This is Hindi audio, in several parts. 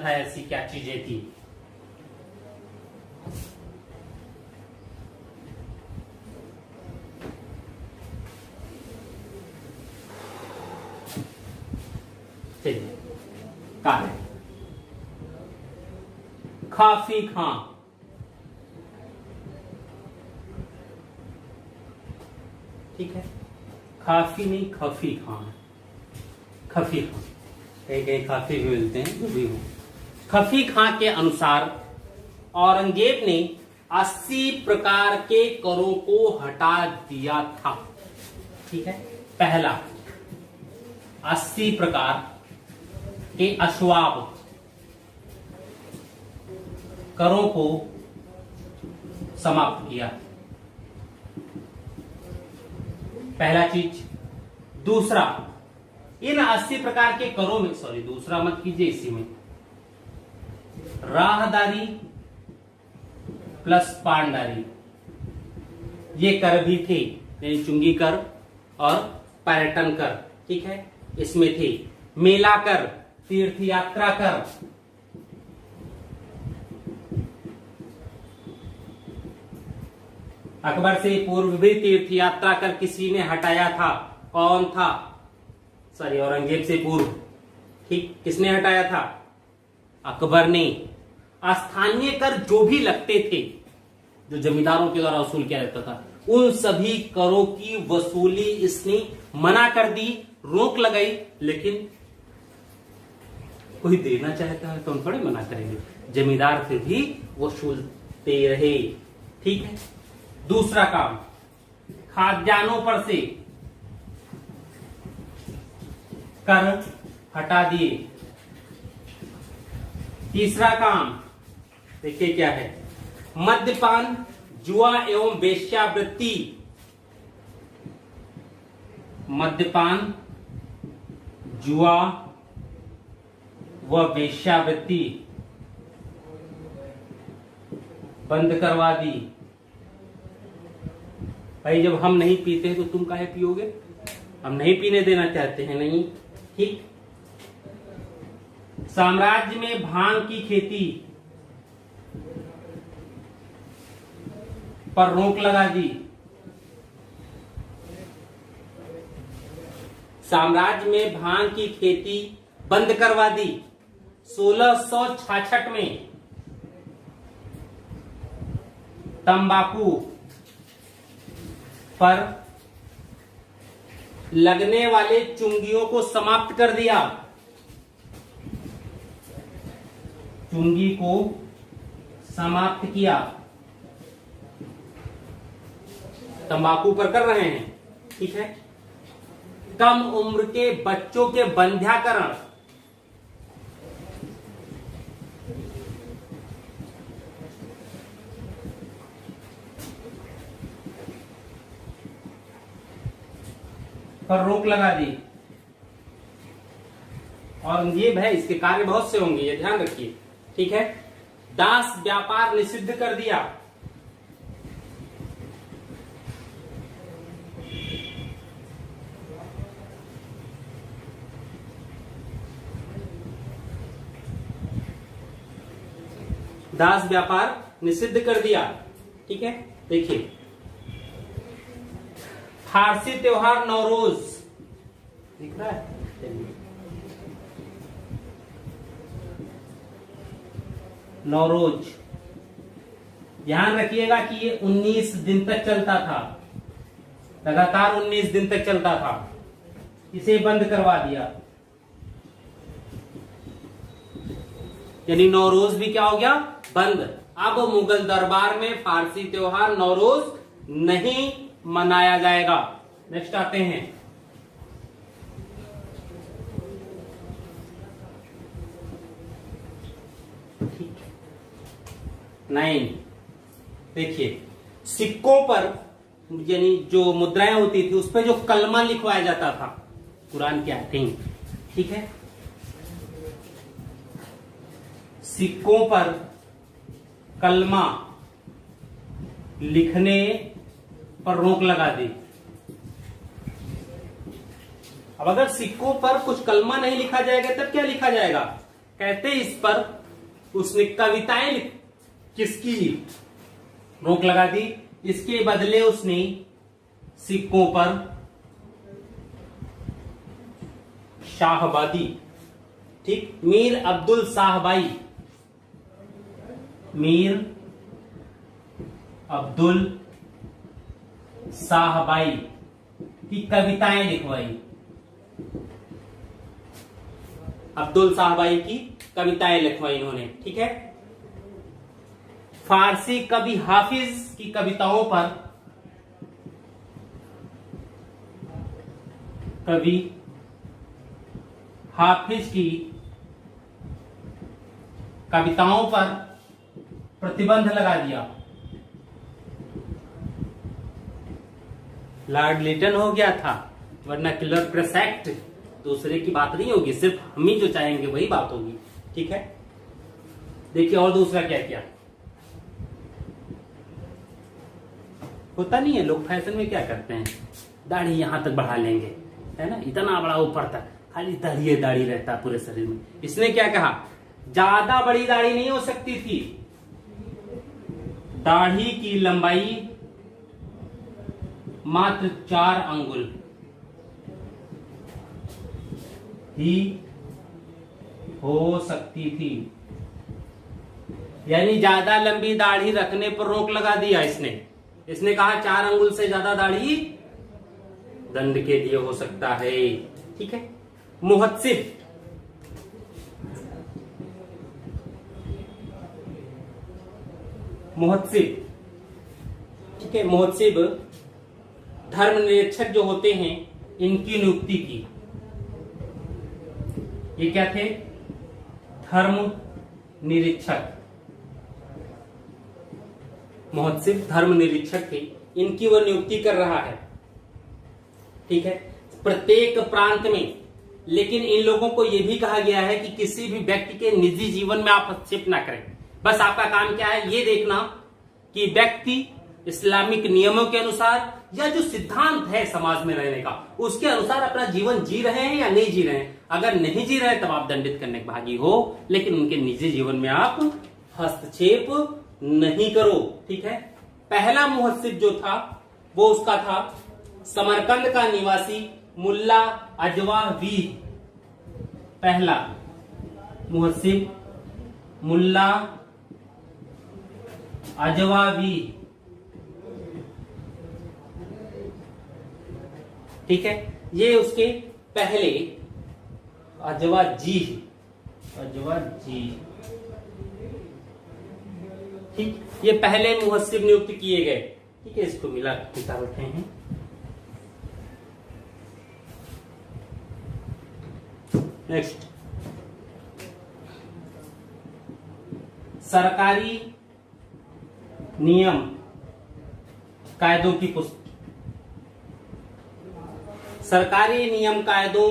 था, ऐसी क्या चीजें थी? चलिए, कहा है खाफी खां। ठीक है, खाफी नहीं खफी खां, खफी खां, कहीं कहीं खाफी भी मिलते हैं, जो भी हो। खफी खां के अनुसार औरंगजेब ने 80 प्रकार के करों को हटा दिया था। ठीक है, पहला 80 प्रकार के अश्वाब करों को समाप्त किया, पहला चीज। दूसरा, इन 80 प्रकार के करों में, सॉरी दूसरा मत कीजिए, इसी में राहदारी प्लस पांडारी, ये कर भी थे, यानी चुंगी कर और पर्यटन कर। ठीक है, इसमें थे मेला कर, तीर्थ यात्रा कर, अकबर से पूर्व भी तीर्थ यात्रा कर किसी ने हटाया था। कौन था? सॉरी, औरंगजेब से पूर्व। ठीक, किसने हटाया था? अकबर ने। स्थानीय कर जो भी लगते थे, जो जमींदारों के द्वारा वसूल किया जाता था, उन सभी करों की वसूली इसने मना कर दी, रोक लगाई। लेकिन कोई देना चाहता है तो हम थोड़े मना करेंगे, जमींदार फिर भी वसूलते रहे। ठीक है, दूसरा काम, खाद्यान्नों पर से कर हटा दिए। तीसरा काम देखिए क्या है, मद्यपान, जुआ एवं वेश्यावृत्ति, मद्यपान, जुआ व वेश्यावृत्ति बंद करवा दी। भाई जब हम नहीं पीते हैं तो तुम काहे पियोगे? हम नहीं पीने देना चाहते हैं, नहीं। ठीक, साम्राज्य में भांग की खेती पर रोक लगा दी। साम्राज्य में भांग की खेती बंद करवा दी। 1666 में तंबाकू पर लगने वाले चुंगियों को समाप्त कर दिया। चुंगी को समाप्त किया। तंबाकू पर कर रहे हैं। ठीक है, कम उम्र के बच्चों के बंध्याकरण, पर रोक लगा दी। और ये है, इसके कार्य बहुत से होंगे, ये ध्यान रखिए। ठीक है, दास व्यापार निषिद्ध कर दिया। दास व्यापार निषिद्ध कर दिया। ठीक है, देखिए फारसी त्योहार नौरोज दिख रहा है, नौरोज, ध्यान रखिएगा कि ये 19 दिन तक चलता था, लगातार 19 दिन तक चलता था। इसे बंद करवा दिया, यानी नौरोज भी क्या हो गया? बंद। अब मुगल दरबार में फारसी त्योहार नौरोज नहीं मनाया जाएगा। नेक्स्ट आते हैं, नाइन। देखिए सिक्कों पर, यानी जो मुद्राएं होती थी उस पर जो कलमा लिखवाया जाता था, कुरान की आयतें। ठीक है, सिक्कों पर कलमा लिखने पर रोक लगा दी। अब अगर सिक्कों पर कुछ कलमा नहीं लिखा जाएगा तब क्या लिखा जाएगा? कहते इस पर उसने कविताएं किसकी रोक लगा दी। इसके बदले उसने सिक्कों पर शाहबादी, ठीक, मीर अब्दुल शाहबाई, मीर अब्दुल शाहबाई की कविताएं लिखवाई। अब्दुल शाहबाई की कविताएं लिखवाई इन्होंने, ठीक है। फारसी कवि हाफिज की कविताओं पर, कवि हाफिज की कविताओं पर प्रतिबंध लगा दिया। लॉर्ड लिटन हो गया था, वरना किलर प्रेस एक्ट दूसरे की बात नहीं होगी, सिर्फ हम ही जो चाहेंगे वही बात होगी, ठीक है। देखिए और दूसरा क्या किया। होता नहीं है, लोग फैशन में क्या करते हैं, दाढ़ी यहां तक बढ़ा लेंगे, है ना, इतना बड़ा ऊपर तक, खाली दाढ़ी दाढ़ी रहता है पूरे शरीर में। इसने क्या कहा, ज्यादा बड़ी दाढ़ी नहीं हो सकती थी, दाढ़ी की लंबाई मात्र 4 अंगुल ही हो सकती थी। यानी ज्यादा लंबी दाढ़ी रखने पर रोक लगा दिया इसने कहा 4 अंगुल से ज्यादा दाढ़ी दंड के लिए हो सकता है, ठीक है। मुहत्सिब, मुहत्सिब, ठीक है, मुहत्सिब धर्मनिरक्षक जो होते हैं इनकी नियुक्ति की। ये क्या थे, धर्म निरीक्षक, मुहत्सिब धर्म निरीक्षक थे, इनकी वह नियुक्ति कर रहा है, ठीक है, प्रत्येक प्रांत में। लेकिन इन लोगों को यह भी कहा गया है कि किसी भी व्यक्ति के निजी जीवन में आप हस्तक्षेप ना करें। बस आपका काम क्या है, ये देखना कि व्यक्ति इस्लामिक नियमों के अनुसार या जो सिद्धांत है समाज में रहने का उसके अनुसार अपना जीवन जी रहे हैं या नहीं जी रहे हैं। अगर नहीं जी रहे तब आप दंडित करने के भागी हो, लेकिन उनके निजी जीवन में आप हस्तक्षेप नहीं करो, ठीक है। पहला मुहस्सिब जो था वो उसका था समरकंद का निवासी मुल्ला अजवावी। पहला मुहस्सिब मुल्ला अजवावी, ठीक है। ये उसके पहले अजवाजी, ठीक, ये पहले मुहस्सिब नियुक्त किए गए, ठीक है। इसको मिला किताब रखे हैं। नेक्स्ट, सरकारी नियम कायदों की पुस्तक। सरकारी नियम कायदों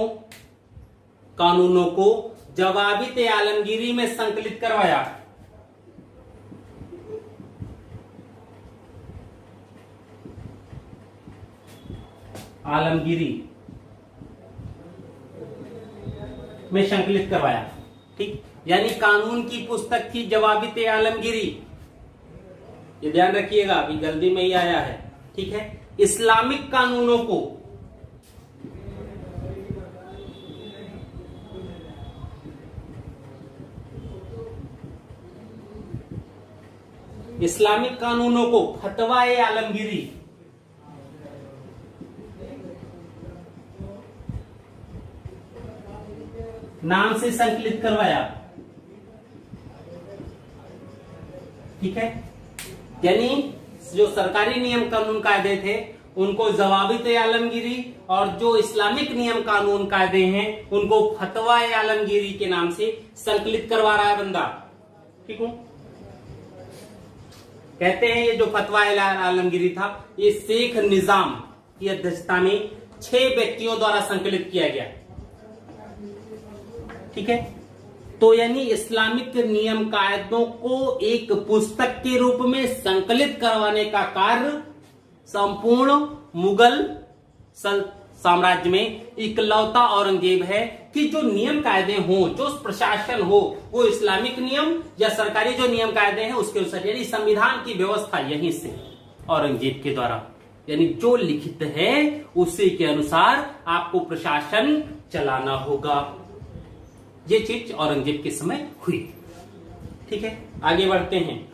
कानूनों को जवाबित आलमगीरी में संकलित करवाया। आलमगीरी में संकलित करवाया, ठीक। यानी कानून की पुस्तक थी जवाबित आलमगीरी, ये ध्यान रखिएगा, अभी जल्दी में ही आया है, ठीक है। इस्लामिक कानूनों को फतवा ए आलमगीरी, नाम से संकलित करवाया, ठीक है। यानी जो सरकारी नियम कानून कायदे थे उनको जवाबित आलमगीरी, और जो इस्लामिक नियम कानून कायदे हैं उनको फतवा आलमगीरी के नाम से संकलित करवा रहा है बंदा, ठीक हूं। कहते हैं ये जो फतवा आलमगीरी था ये शेख निजाम की अध्यक्षता में 6 व्यक्तियों द्वारा संकलित किया गया, ठीक है। तो यानी इस्लामिक नियम कायदों को एक पुस्तक के रूप में संकलित करवाने का कार्य संपूर्ण मुगल साम्राज्य में इकलौता औरंगजेब है कि जो नियम कायदे हो, जो प्रशासन हो, वो इस्लामिक नियम या सरकारी जो नियम कायदे हैं उसके अनुसार, यानी संविधान की व्यवस्था यहीं से औरंगजेब के द्वारा, यानी जो लिखित है उसी के अनुसार आपको प्रशासन चलाना होगा। ये चीज औरंगजेब के समय हुई। ठीक है, आगे बढ़ते हैं।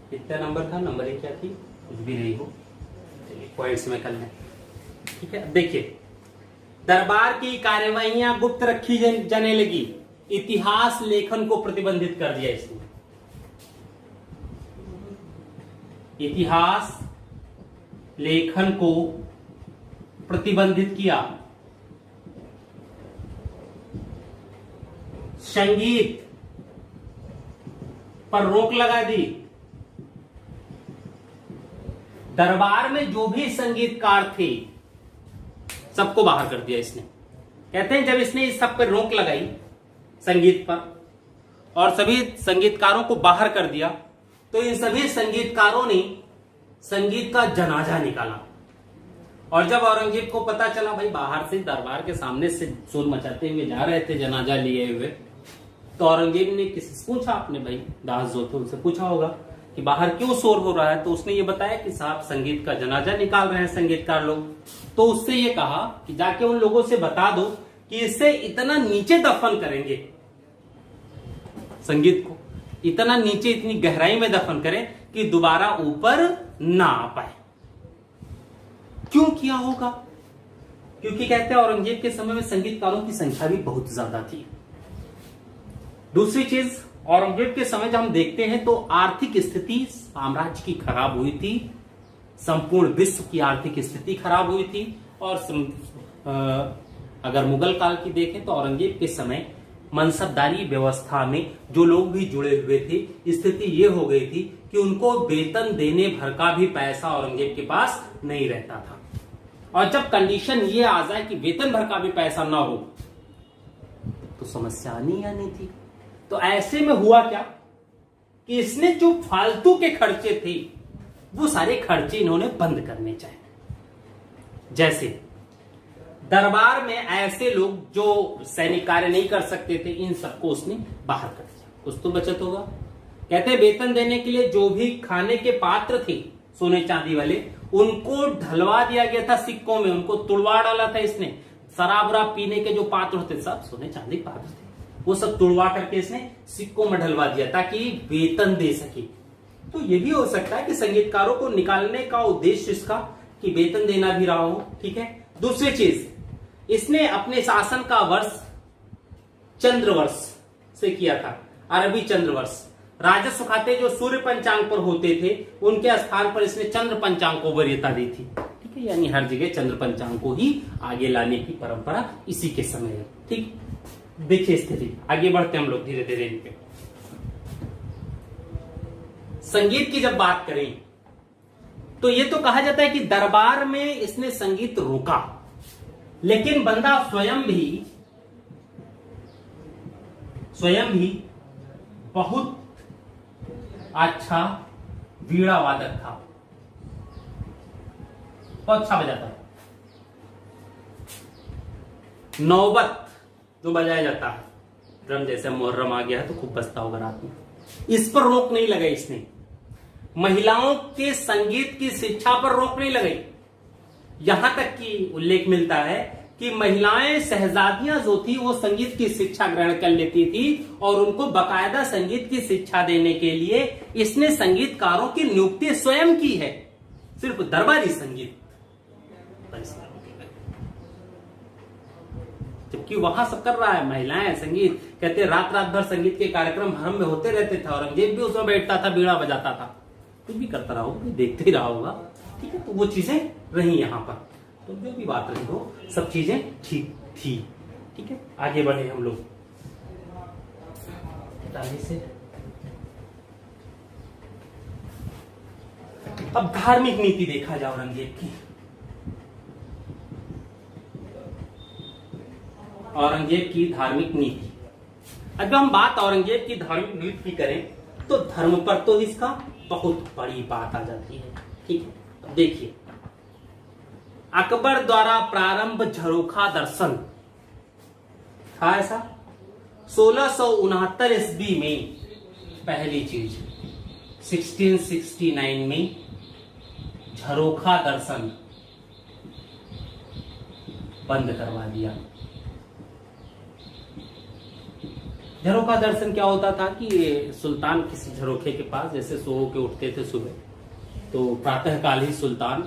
कितना नंबर था, नंबर क्या थी, कुछ भी नहीं हो, पॉइंट्स में कर लें। ठीक है, देखिए, दरबार की कार्यवाहियां गुप्त रखी जाने लगी, इतिहास लेखन को प्रतिबंधित कर दिया इसने। इतिहास लेखन को प्रतिबंधित किया। संगीत पर रोक लगा दी। दरबार में जो भी संगीतकार थे सबको बाहर कर दिया इसने। कहते हैं जब इसने इस सब पर रोक लगाई संगीत पर और सभी संगीतकारों को बाहर कर दिया, तो इन सभी संगीतकारों ने संगीत का जनाजा निकाला। और जब औरंगजेब को पता चला भाई बाहर से दरबार के सामने से शोर मचाते हुए जा रहे थे जनाजा लिए हुए, तो औरंगजेब ने किसी से पूछा, अपने भाई दास जो थे उनसे पूछा होगा कि बाहर क्यों शोर हो रहा है, तो उसने ये बताया कि साहब संगीत का जनाजा निकाल रहे हैं संगीतकार लोग। तो उससे ये कहा कि जाके उन लोगों से बता दो कि इसे इतना नीचे दफन करेंगे, संगीत को इतना नीचे, इतनी गहराई में दफन करें कि दोबारा ऊपर ना आ पाए। क्यों किया होगा? क्योंकि कहते हैं औरंगजेब के समय में संगीतकारों की संख्या भी बहुत ज्यादा थी। दूसरी चीज, औरंगजेब के समय जब हम देखते हैं तो आर्थिक स्थिति साम्राज्य की खराब हुई थी, संपूर्ण विश्व की आर्थिक स्थिति खराब हुई थी। और अगर मुगल काल की देखें तो औरंगजेब के समय मनसबदारी व्यवस्था में जो लोग भी जुड़े हुए थे, स्थिति ये हो गई थी कि उनको वेतन देने भर का भी पैसा औरंगजेब के पास नहीं रहता था। और जब कंडीशन ये आ जाए कि वेतन भर का भी पैसा ना हो तो समस्या नहीं आनी थी। तो ऐसे में हुआ क्या कि इसने जो फालतू के खर्चे थे वो सारे खर्चे इन्होंने बंद करने चाहिए। जैसे दरबार में ऐसे लोग जो सैनिक कार्य नहीं कर सकते थे, इन सबको उसने बाहर कर दिया। कुछ तो बचत होगा। कहते हैं वेतन देने के लिए जो भी खाने के पात्र थे सोने चांदी वाले, उनको ढलवा दिया गया था सिक्कों में, उनको तुड़वा डाला था इसने। शराब वराब पीने के जो पात्र होते सब सोने चांदी के पात्र थे, वो सब तुड़वा करके इसने सिक्कों में ढलवा दिया ताकि वेतन दे सके। तो ये भी हो सकता है कि संगीतकारों को निकालने का उद्देश्य इसका कि वेतन देना भी रहा हो। ठीक है। दूसरी चीज, इसने अपने शासन का वर्ष चंद्रवर्ष से किया था, अरबी चंद्रवर्ष। राजस्व खाते जो सूर्य पंचांग पर होते थे उनके स्थान पर इसने चंद्र पंचांग को वरीयता दी थी। ठीक है, यानी हर जगह चंद्र पंचांग को ही आगे लाने की परंपरा इसी के समय है। ठीक, देखिए स्थिति, आगे बढ़ते हम लोग धीरे धीरे इनपे। संगीत की जब बात करें तो ये तो कहा जाता है कि दरबार में इसने संगीत रोका, लेकिन बंदा स्वयं भी बहुत अच्छा वीणा वादक था, बहुत अच्छा बजाता था। नौबत जो बजाया जाता है, ड्रम जैसे मुहर्रम आ गया है तो खूब बजता होगा रात में, इस पर रोक नहीं लगाई इसने। महिलाओं के संगीत की शिक्षा पर रोक नहीं लगाई। यहां तक कि उल्लेख मिलता है कि महिलाएं शहजादियां जो थी वो संगीत की शिक्षा ग्रहण कर लेती थी और उनको बकायदा संगीत की शिक्षा देने के लिए इसने संगीतकारों की नियुक्ति स्वयं की है, सिर्फ दरबारी संगीत। जबकि वहां सब कर रहा है, महिलाएं संगीत, कहते रात रात भर संगीत के कार्यक्रम हरम में होते रहते थे। औरंगजेब भी उसमें बैठता था, बीड़ा बजाता था, कुछ भी करता रहा होगा, देखते ही रहा होगा। ठीक है, तो वो चीजें रही यहां पर, तो जो भी बात रही हो सब चीजें ठीक थी। ठीक है, आगे बढ़े हम लोग से। अब धार्मिक नीति देखा जाए औरंगजेब की। औरंगजेब की धार्मिक नीति। अब हम बात औरंगजेब की धार्मिक नीति की करें तो धर्म पर तो इसका बहुत बड़ी बात आ जाती है। ठीक है, अब देखिए, अकबर द्वारा प्रारंभ झरोखा दर्शन था ऐसा 1669 ईस्वी में पहली चीज, 1669 में झरोखा दर्शन बंद करवा दिया। झरोखा दर्शन क्या होता था कि सुल्तान किसी झरोखे के पास जैसे सो के उठते थे सुबह, तो प्रातः काल ही सुल्तान,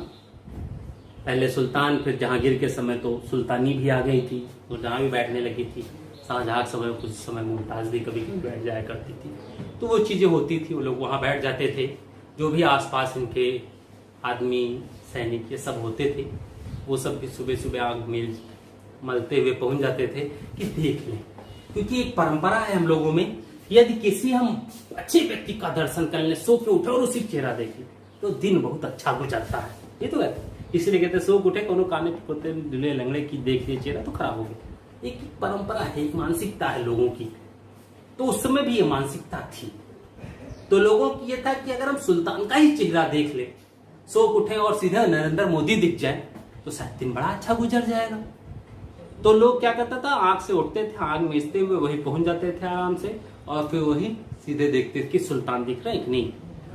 पहले सुल्तान फिर जहांगीर के समय तो सुल्तानी भी आ गई थी और जहां भी बैठने लगी थी, शाहजहां के समय कुछ समय मुमताज भी कभी कभी बैठ जाया करती थी, तो वो चीजें होती थी, वो लोग वहां बैठ जाते थे। जो भी आसपास इनके आदमी सैनिक ये सब होते थे, वो सब भी सुबह सुबह आग मेल मलते हुए पहुंच जाते थे कि देख लें, क्योंकि एक परंपरा है हम लोगों में, यदि किसी हम अच्छे व्यक्ति का दर्शन कर ले, सो के उठे और उसी चेहरा देख ले तो दिन बहुत अच्छा गुजरता है। ये तो है, इसलिए कहते सो उठे कोनो काने पोते दुले लंगड़े की देख लिए चेहरा तो खराब हो गया। एक परंपरा है, एक मानसिकता है लोगों की, तो उस समय भी ये मानसिकता थी। तो लोगों की ये था कि अगर हम सुल्तान का ही चेहरा देख ले, सो उठे और सीधा नरेंद्र मोदी दिख जाए तो शायद दिन बड़ा अच्छा गुजर जाएगा। तो लोग क्या करता था, आग से उठते थे, आग मेजते हुए वही पहुंच जाते थे आराम से, और फिर वही सीधे देखते थे कि सुल्तान दिख रहा है कि नहीं।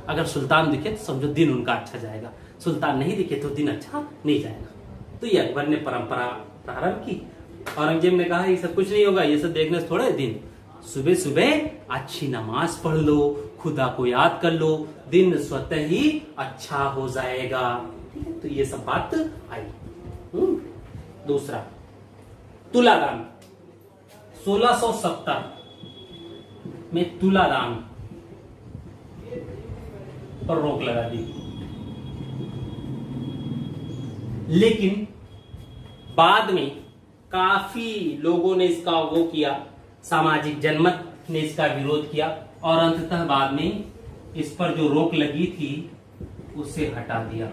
अगर सुल्तान दिखे तो समझो दिन उनका अच्छा जाएगा, सुल्तान नहीं दिखे तो दिन अच्छा नहीं जाएगा। तो ये अकबर ने परंपरा प्रारंभ की। औरंगजेब ने कहा ये सब कुछ नहीं होगा, ये सब देखने से थोड़े दिन, सुबह सुबह अच्छी नमाज पढ़ लो, खुदा को याद कर लो, दिन स्वतः ही अच्छा हो जाएगा। ठीक है, तो ये सब बात आई। दूसरा, तुलादान 1670 में तुलादान पर रोक लगा दी, लेकिन बाद में काफी लोगों ने इसका वो किया, सामाजिक जनमत ने इसका विरोध किया और अंततः बाद में इस पर जो रोक लगी थी उसे हटा दिया।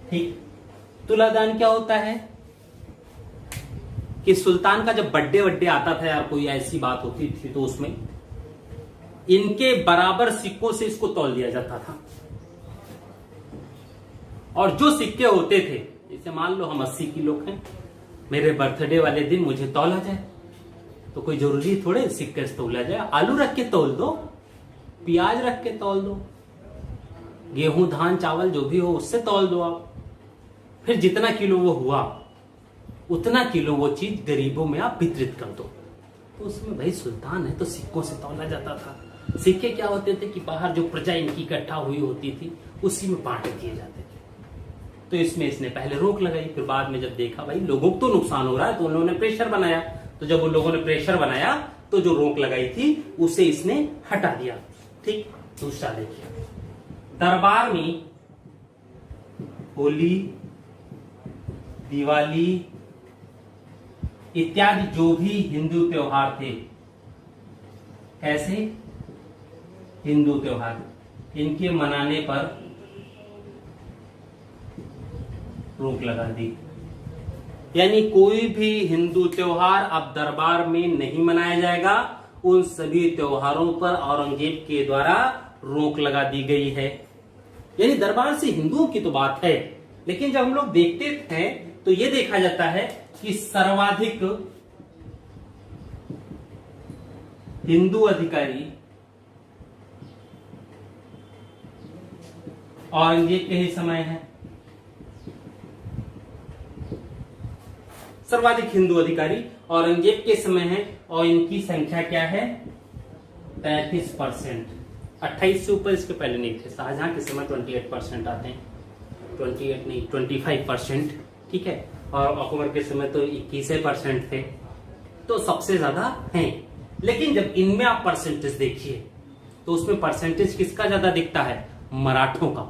ठीक, तुलादान क्या होता है कि सुल्तान का जब बर्थडे आता था या कोई ऐसी बात होती थी तो उसमें इनके बराबर सिक्कों से इसको तौल दिया जाता था, और जो सिक्के होते थे, जैसे मान लो हम 80 किलो हैं, मेरे बर्थडे वाले दिन मुझे तौला जाए, तो कोई जरूरी थोड़े सिक्के से तौला जाए, आलू रख के तौल दो, प्याज रख के तौल दो, गेहूं धान चावल जो भी हो उससे तौल दो आप, फिर जितना किलो वो हुआ उतना किलो वो चीज गरीबों में आप वितरित कर दो। तो उसमें भाई सुल्तान है तो सिक्कों से तौला जाता था। सिक्के क्या होते थे कि बाहर जो प्रजा इनकी इकट्ठा हुई होती थी उसी में बांट दिए जाते थे। तो इसमें इसने पहले रोक लगाई, फिर बाद में जब देखा भाई लोगों को तो नुकसान हो रहा है तो उन लोगों ने प्रेशर बनाया, तो जब उन लोगों ने प्रेशर बनाया तो जो रोक लगाई थी उसे इसने हटा दिया। ठीक, दूसरा देखिए, दरबार में होली, दिवाली इत्यादि जो भी हिंदू त्योहार थे, ऐसे हिंदू त्योहार, इनके मनाने पर रोक लगा दी। यानी कोई भी हिंदू त्योहार अब दरबार में नहीं मनाया जाएगा, उन सभी त्योहारों पर औरंगजेब के द्वारा रोक लगा दी गई है। यानी दरबार से हिंदुओं की तो बात है, लेकिन जब हम लोग देखते हैं तो यह देखा जाता है कि सर्वाधिक हिंदू अधिकारी औरंगजेब के ही समय है। सर्वाधिक हिंदू अधिकारी औरंगजेब के समय है और इनकी संख्या क्या है 35%। 28 से ऊपर इसके पहले नहीं थे। शाहजहां के समय 28% आते हैं, 28 नहीं 25%। ठीक है, और अकबर के समय तो 21% थे, तो सबसे ज्यादा हैं। लेकिन जब इनमें आप परसेंटेज देखिए तो उसमें परसेंटेज किसका ज्यादा दिखता है, मराठों का,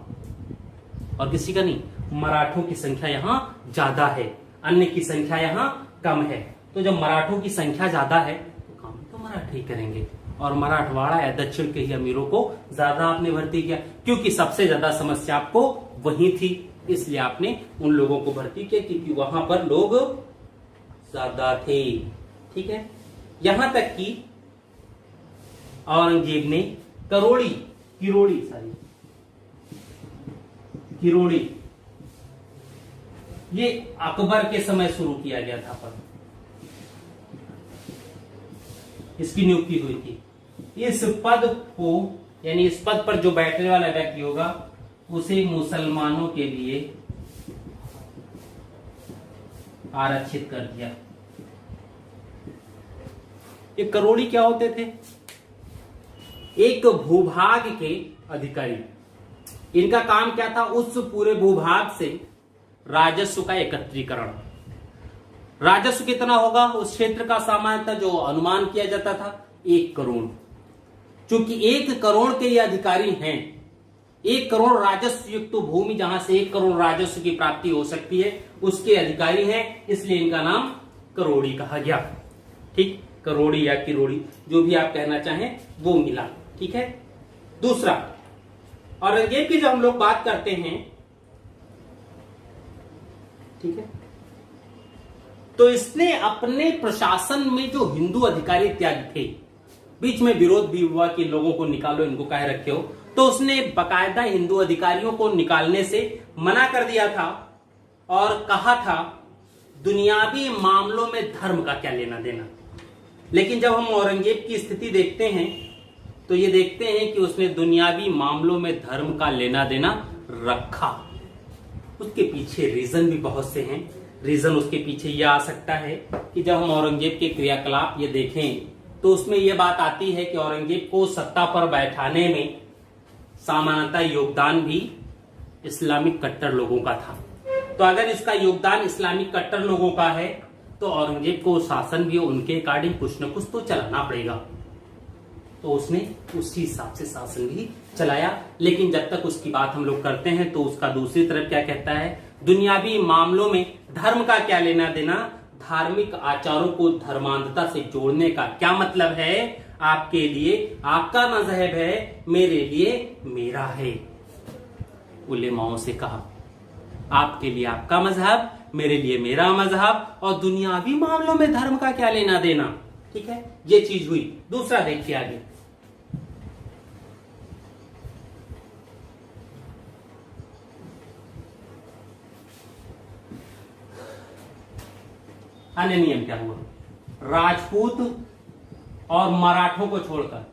और किसी का नहीं। मराठों की संख्या यहाँ ज्यादा है, अन्य की संख्या यहाँ कम है। तो जब मराठों की संख्या ज्यादा है तो काम तो मराठी करेंगे, और मराठवाड़ा या दक्षिण के ही अमीरों को ज्यादा आपने भर्ती किया, क्योंकि सबसे ज्यादा समस्या आपको वही थी, इसलिए आपने उन लोगों को भर्ती किया, क्योंकि वहां पर लोग ज्यादा थे। ठीक है, यहां तक कि औरंगजेब ने किरोड़ी ये अकबर के समय शुरू किया गया था पद, इसकी नियुक्ति हुई थी। इस पद को यानी इस पद पर जो बैठने वाला व्यक्ति होगा उसे मुसलमानों के लिए आरक्षित कर दिया। ये करोड़ी क्या होते थे? एक भूभाग के अधिकारी। इनका काम क्या था? उस पूरे भूभाग से राजस्व का एकत्रीकरण। राजस्व कितना होगा उस क्षेत्र का? सामान्यतः जो अनुमान किया जाता था 1 करोड़। क्योंकि 1 करोड़ के ये अधिकारी हैं, 1 करोड़ राजस्व युक्त भूमि जहां से 1 करोड़ राजस्व की प्राप्ति हो सकती है उसके अधिकारी हैं, इसलिए इनका नाम करोड़ी कहा गया। ठीक, करोड़ी या किरोड़ी जो भी आप कहना चाहें वो मिला। ठीक है, दूसरा औरंगजेब की जब हम लोग बात करते हैं, ठीक है, तो इसने अपने प्रशासन में जो हिंदू अधिकारी इत्यादि थे, बीच में विरोध भी हुआ कि लोगों को निकालो, इनको काहे रखे हो, तो उसने बकायदा हिंदू अधिकारियों को निकालने से मना कर दिया था और कहा था दुनियावी मामलों में धर्म का क्या लेना देना। लेकिन जब हम औरंगजेब की स्थिति देखते हैं तो ये देखते हैं कि उसने दुनियावी मामलों में धर्म का लेना देना रखा। उसके पीछे रीजन भी बहुत से हैं। रीजन उसके पीछे यह आ सकता है कि जब हम औरंगजेब के क्रियाकलाप ये देखें तो उसमें यह बात आती है कि औरंगजेब को सत्ता पर बैठाने में सामान्यतः योगदान भी इस्लामिक कट्टर लोगों का था। तो अगर इसका योगदान इस्लामिक कट्टर लोगों का है तो औरंगजेब को शासन भी उनके अकॉर्डिंग कुछ न कुछ तो चलाना पड़ेगा। तो उसने उसी हिसाब से शासन भी चलाया। लेकिन जब तक उसकी बात हम लोग करते हैं तो उसका दूसरी तरफ क्या कहता है, दुनियावी मामलों में धर्म का क्या लेना देना, धार्मिक आचारों को धर्मांधता से जोड़ने का क्या मतलब है, आपके लिए आपका मजहब है, मेरे लिए मेरा है। उलेमाओं से कहा आपके लिए आपका मजहब, मेरे लिए मेरा मजहब, और दुनियावी मामलों में धर्म का क्या लेना देना। ठीक है, ये चीज हुई। दूसरा देखिए आगे, अन्य नियम क्या हुआ? राजपूत और मराठों को छोड़कर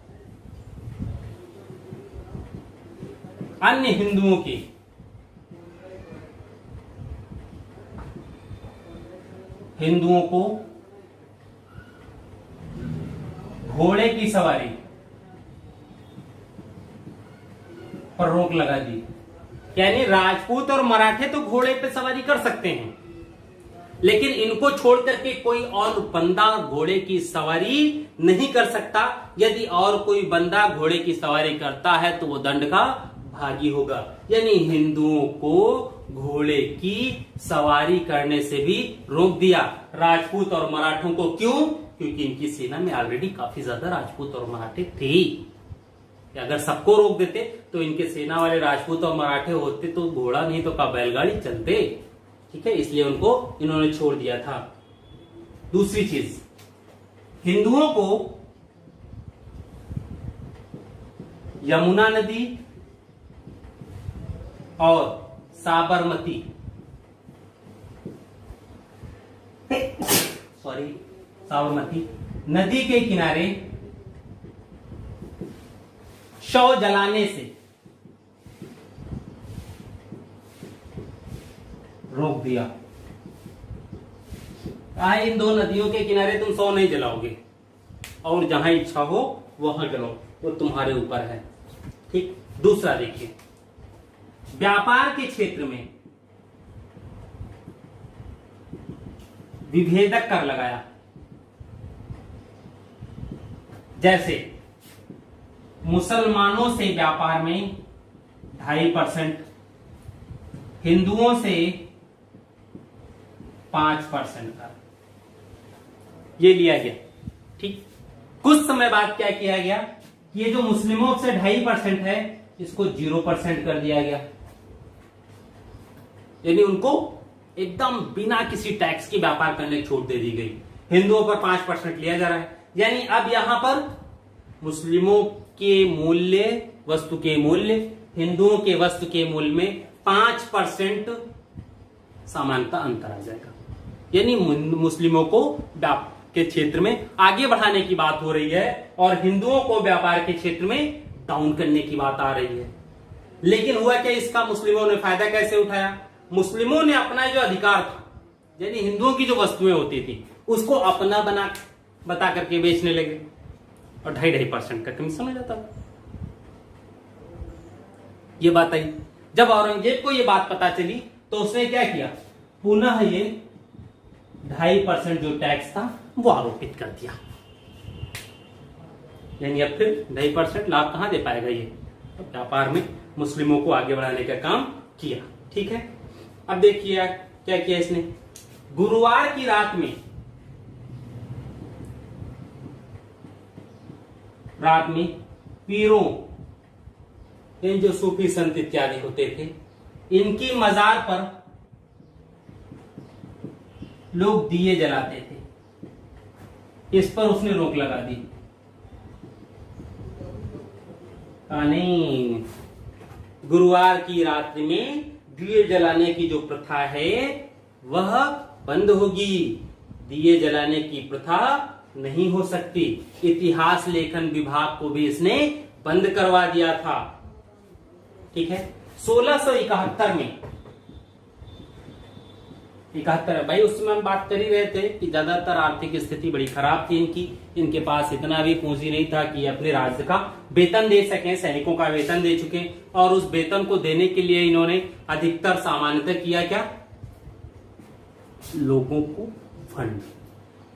अन्य हिंदुओं की हिंदुओं को घोड़े की सवारी पर रोक लगा दी। यानी राजपूत और मराठे तो घोड़े पे सवारी कर सकते हैं, लेकिन इनको छोड़ करके कोई और बंदा घोड़े की सवारी नहीं कर सकता। यदि और कोई बंदा घोड़े की सवारी करता है तो वो दंड का भागी होगा। यानी हिंदुओं को घोड़े की सवारी करने से भी रोक दिया, राजपूत और मराठों को। क्यों? क्योंकि इनकी सेना में ऑलरेडी काफी ज्यादा राजपूत और मराठे थे। अगर सबको रोक देते तो इनके सेना वाले राजपूत और मराठे होते तो घोड़ा नहीं तो का बैलगाड़ी चलते। ठीक है, इसलिए उनको इन्होंने छोड़ दिया था। दूसरी चीज, हिंदुओं को यमुना नदी और साबरमती नदी के किनारे शव जलाने से रोक दिया। इन दो नदियों के किनारे तुम शव नहीं जलाओगे, और जहां इच्छा हो वहां जलाओ, वो तुम्हारे ऊपर है। ठीक, दूसरा देखिए, व्यापार के क्षेत्र में विभेदक कर लगाया। जैसे मुसलमानों से व्यापार में 2.5%, हिंदुओं से 5% का ये लिया गया। ठीक, कुछ समय बाद क्या किया गया, ये जो मुस्लिमों से 2.5% है इसको 0% कर दिया गया। यानी उनको एकदम बिना किसी टैक्स के व्यापार करने की छूट दे दी गई। हिंदुओं पर 5% लिया जा रहा है, यानी अब यहां पर मुस्लिमों के मूल्य, वस्तु के मूल्य, हिंदुओं के वस्तु के मूल्य में 5% समानता अंतर आ जाएगा। यानी मुस्लिमों को व्यापार के क्षेत्र में आगे बढ़ाने की बात हो रही है और हिंदुओं को व्यापार के क्षेत्र में डाउन करने की बात आ रही है। लेकिन हुआ क्या, इसका मुस्लिमों ने फायदा कैसे उठाया? मुस्लिमों ने अपना जो अधिकार था, यानी हिंदुओं की जो वस्तुएं होती थी उसको अपना बता करके बेचने लगे और 2.5% का कमीशन हो जाता था। ये बात आई। जब औरंगजेब को ये बात पता चली तो उसने क्या किया, पुनः ये 2.5% जो टैक्स था वो आरोपित कर दिया। यानी अब फिर 2.5% लाभ कहां दे पाएगा ये? तो व्यापार में मुस्लिमों को आगे बढ़ाने का काम किया। ठीक है, अब देखिए क्या किया इसने। गुरुवार की रात में पीरों, इन जो सूफी संत इत्यादि होते थे, इनकी मजार पर लोग दिए जलाते थे। इस पर उसने रोक लगा दी। नहीं, गुरुवार की रात्रि में दिए जलाने की जो प्रथा है वह बंद होगी। दिए जलाने की प्रथा नहीं हो सकती। इतिहास लेखन विभाग को भी इसने बंद करवा दिया था। ठीक है, 1671 में 71 भाई, उस समय हम बात कर ही रहे थे कि ज्यादातर आर्थिक स्थिति बड़ी खराब थी इनकी। इनके पास इतना भी पूंजी नहीं था कि अपने राज्य का वेतन दे सकें। सैनिकों का वेतन दे चुके और उस वेतन को देने के लिए इन्होंने अधिकतर सामान्यतः किया क्या, लोगों को फंड,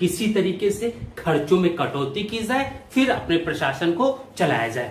किसी तरीके से खर्चों में कटौती की जाए, फिर अपने प्रशासन को चलाया जाए।